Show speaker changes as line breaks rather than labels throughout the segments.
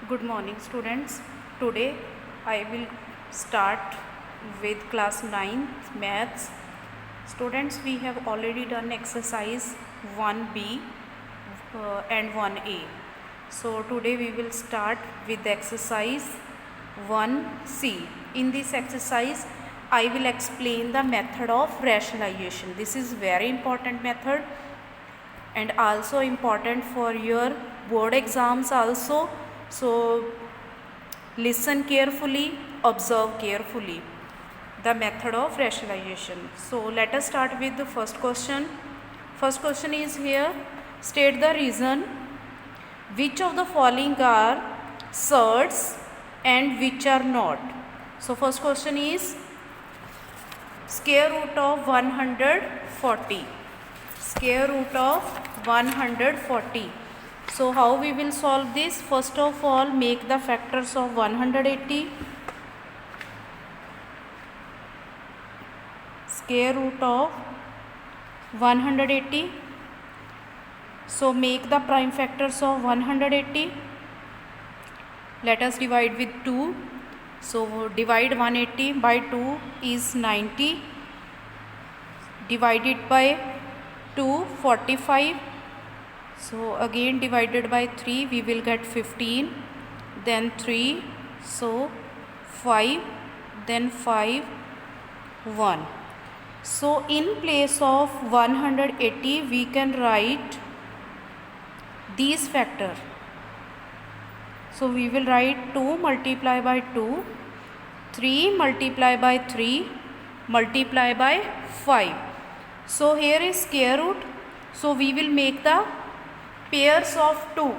Good morning students. Today I will start with class 9th maths. Students, we have already done exercise 1b and 1a. So today we will start with exercise 1c. In this exercise I will explain the method of rationalization. This is very important method and also important for your board exams also. So listen carefully, observe carefully the method of rationalization. So let us start with the first question. First question is here, state the reason which of the following are surds and which are not. So first question is square root of 140. Square root of 140. So how we will solve this? First of all, make the factors of 180. Square root of 180. So make the prime factors of 180. Let us divide with 2. So divide 180 by 2 is 90. Divided by 2, 45. So again divided by 3 we will get 15, then 3, so 5, then 5, 1. So in place of 180 we can write these factors. So we will write 2 multiply by 2, 3 multiply by 3, multiply by 5. So here is square root. So we will make the pairs of 2.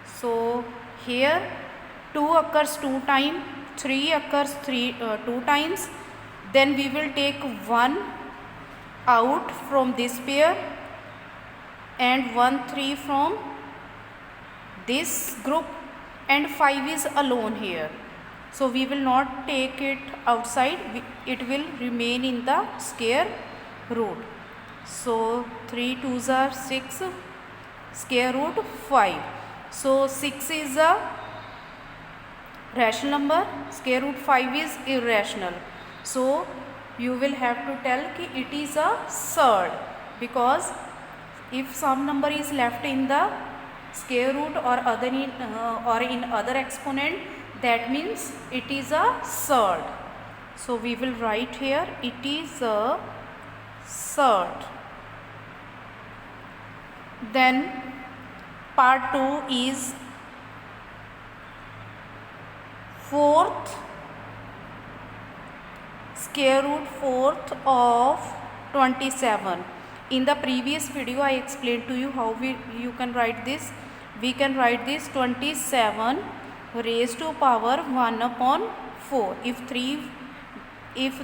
So here 2 occurs 2 times, 3 occurs 2 times. Then we will take 1 out from this pair and 1 3 from this group, and 5 is alone here. So we will not take it outside, it will remain in the square root. So 3 2s are 6, square root 5. So 6 is a rational number, square root 5 is irrational. So you will have to tell कि it is a surd, because if some number is left in the square root or in other exponent, that means it is a surd. So we will write here it is a surd. Then part 2 is fourth, square root fourth of 27. In the previous video I explained to you how you can write this. We can write this 27 raised to power 1 upon 4. If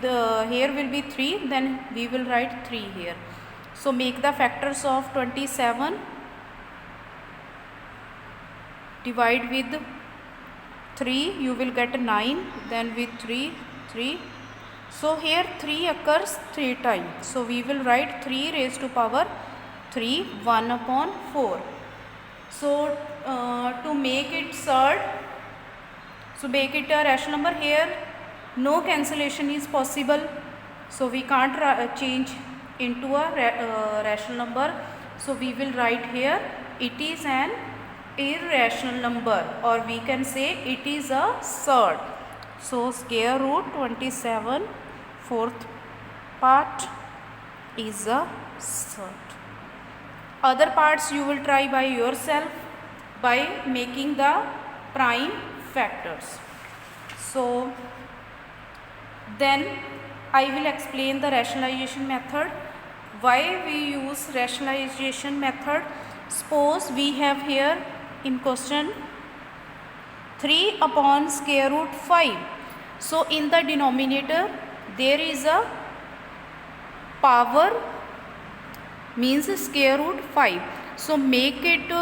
the here will be 3, then we will write 3 here. So make the factors of 27, divide with 3, you will get 9, then with 3, 3. So here 3 occurs 3 times. So we will write 3 raised to power 3, 1 upon 4. So to make it surd, so make it a rational number, here no cancellation is possible. So we can't change into a rational number. So we will write here it is an irrational number, or we can say it is a surd. So square root 27 fourth part is a surd. Other parts you will try by yourself by making the prime factors. So then I will explain the rationalization method. Why we use rationalization method? Suppose we have here in question 3 upon square root 5. So in the denominator there is a power, means square root 5. So make it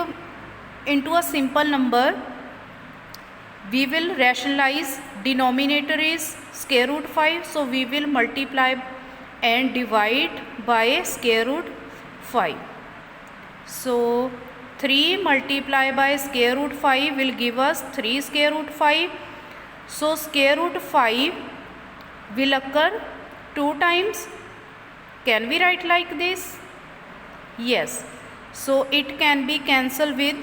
into a simple number. We will rationalize, denominator is square root 5. So we will multiply and divide by square root 5. So 3 multiplied by square root 5 will give us 3 square root 5. So square root 5 will occur 2 times. Can we write like this? Yes. So it can be cancelled with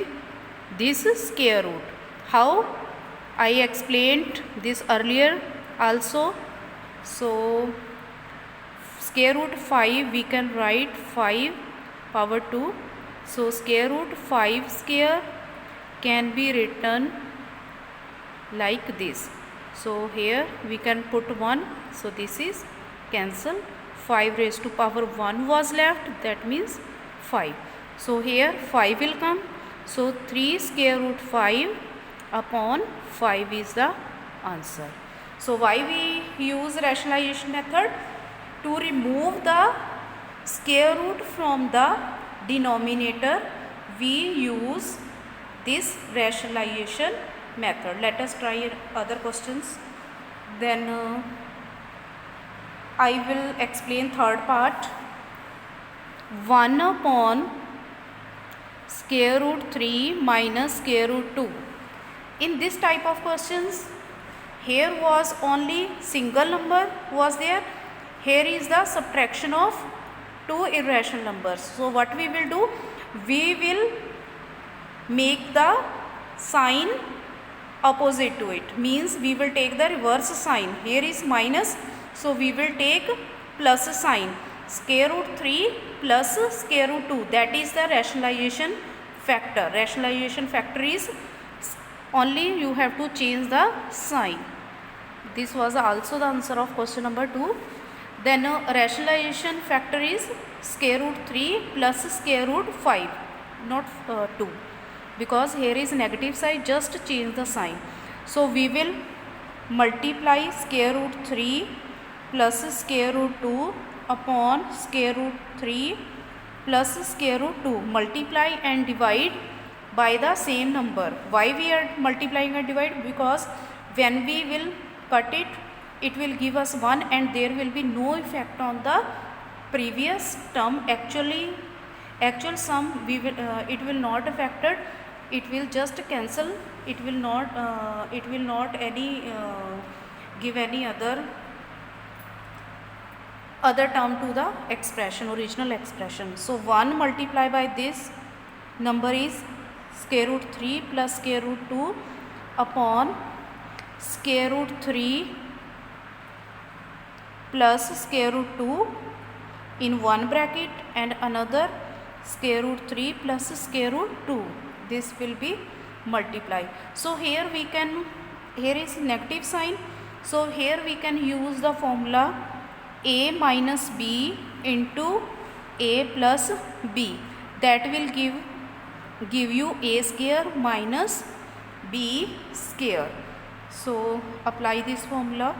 this square root. How? I explained this earlier also. So square root 5 we can write 5 power 2. So square root 5 square can be written like this. So here we can put 1. So this is cancel. 5 raised to power 1 was left. That means 5. So here 5 will come. So 3 square root 5 upon 5 is the answer. So why we use rationalization method? To remove the square root from the denominator, we use this rationalization method. Let us try other questions. Then I will explain third part. 1 upon square root 3 minus square root 2. In this type of questions, here was only single number was there. Here is the subtraction of two irrational numbers. So what we will do? We will make the sign opposite to it. Means we will take the reverse sign. Here is minus. So we will take plus sign. Square root 3 plus square root 2. That is the rationalization factor. Rationalization factor is only you have to change the sign. This was also the answer of question number 2. Then rationalization factor is square root 3 plus square root 5, not 2. Because here is negative side, just change the sign. So we will multiply square root 3 plus square root 2 upon square root 3 plus square root 2. Multiply and divide by the same number. Why we are multiplying and divide? Because when we will cut it, it will give us 1 and there will be no effect on the previous term. Actual sum we will it will not affected. It will just cancel. It will not any give any other term to the expression, original expression. So 1 multiplied by this number is square root 3 plus square root 2 upon square root 3 plus square root 2 in one bracket and another square root 3 plus square root 2. This will be multiplied. So here is negative sign. So here we can use the formula a minus b into a plus b. That will give you a square minus b square. So apply this formula.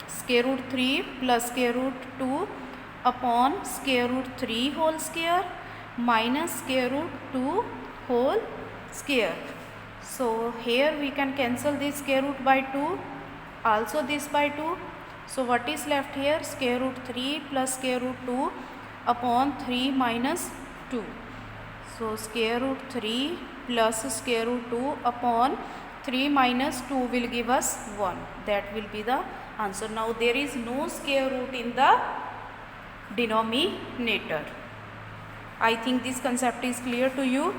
Square root 3 plus square root 2 upon square root 3 whole square minus square root 2 whole square. So here we can cancel this square root by 2, also this by 2. So what is left here? Square root 3 plus square root 2 upon 3 minus 2. So square root 3 plus square root 2 upon 3 minus 2 will give us 1. That will be the answer. Now there is no square root in the denominator. I think this concept is clear to you.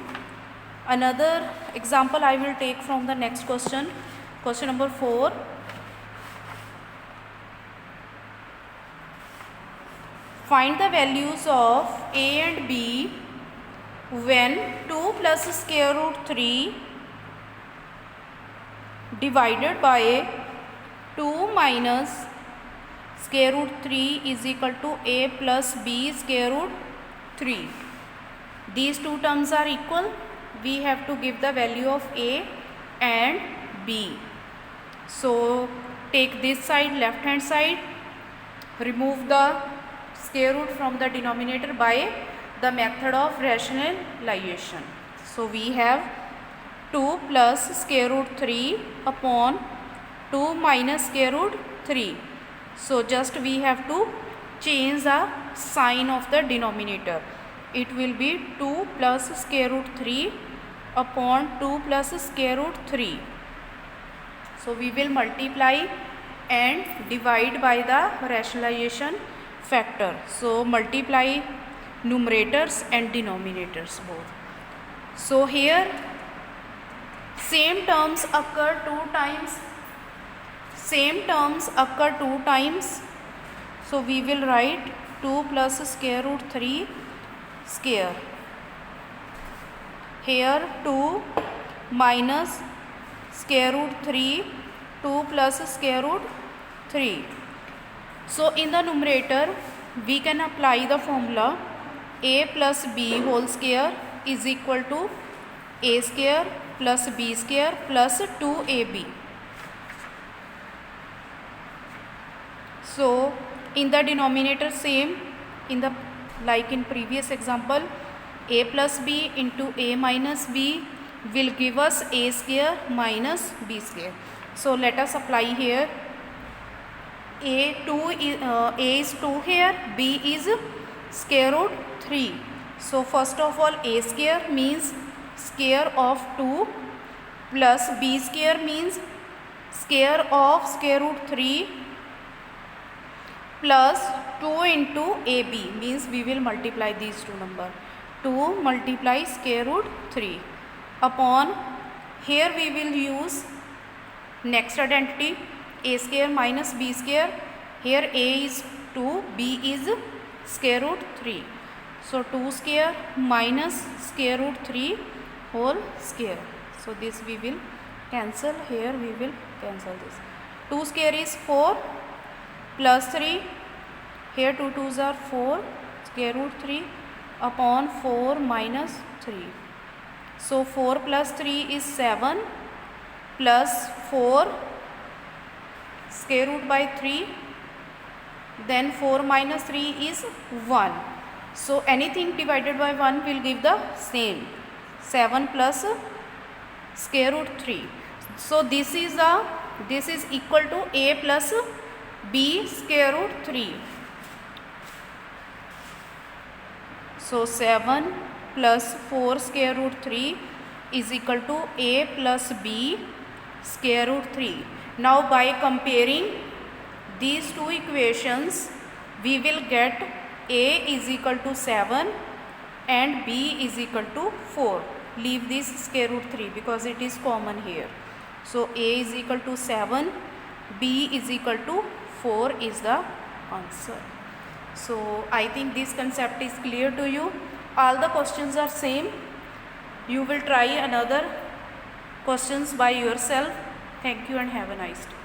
Another example I will take from the next question. Question number 4. Find the values of a and b when 2 plus square root 3 divided by 2 minus square root 3 is equal to a plus b square root 3. These two terms are equal. We have to give the value of a and b. So take this side, left hand side, remove the square root from the denominator by the method of rationalization. So we have 2 plus square root 3 upon 2 minus square root 3. So just we have to change the sign of the denominator. it will be 2 plus square root 3 upon 2 plus square root 3. So we will multiply and divide by the rationalization factor. So multiply numerators and denominators both. So here same terms occur two times. So we will write 2 plus square root 3 square. Here 2 minus square root 3, 2 plus square root 3. So in the numerator we can apply the formula a plus b whole square is equal to a square plus b square plus 2ab. So in the denominator same, in the like in previous example, a plus b into a minus b will give us a square minus b square. So let us apply here. A is 2 here, b is square root 3. So first of all a square means square of 2 plus b square means square of square root 3 plus 2 into ab means we will multiply these two numbers. 2 multiply square root 3 upon, here we will use next identity a square minus b square. Here a is 2, b is square root 3. So 2 square minus square root 3 whole square. So this we will cancel, here we will cancel this. 2 square is 4 plus 3, here 2 2s are 4 square root 3 upon 4 minus 3. So 4 plus 3 is 7 plus 4 square root by 3, then 4 minus 3 is 1. So anything divided by 1 will give the same, 7 plus square root 3. So this is equal to a plus b square root 3. So 7 plus 4 square root 3 is equal to a plus b square root 3. Now by comparing these two equations we will get a is equal to 7 and b is equal to 4. Leave this square root 3 because it is common here. So a is equal to 7, b is equal to 4 is the answer. So I think this concept is clear to you. All the questions are same. You will try another questions by yourself. Thank you and have a nice day.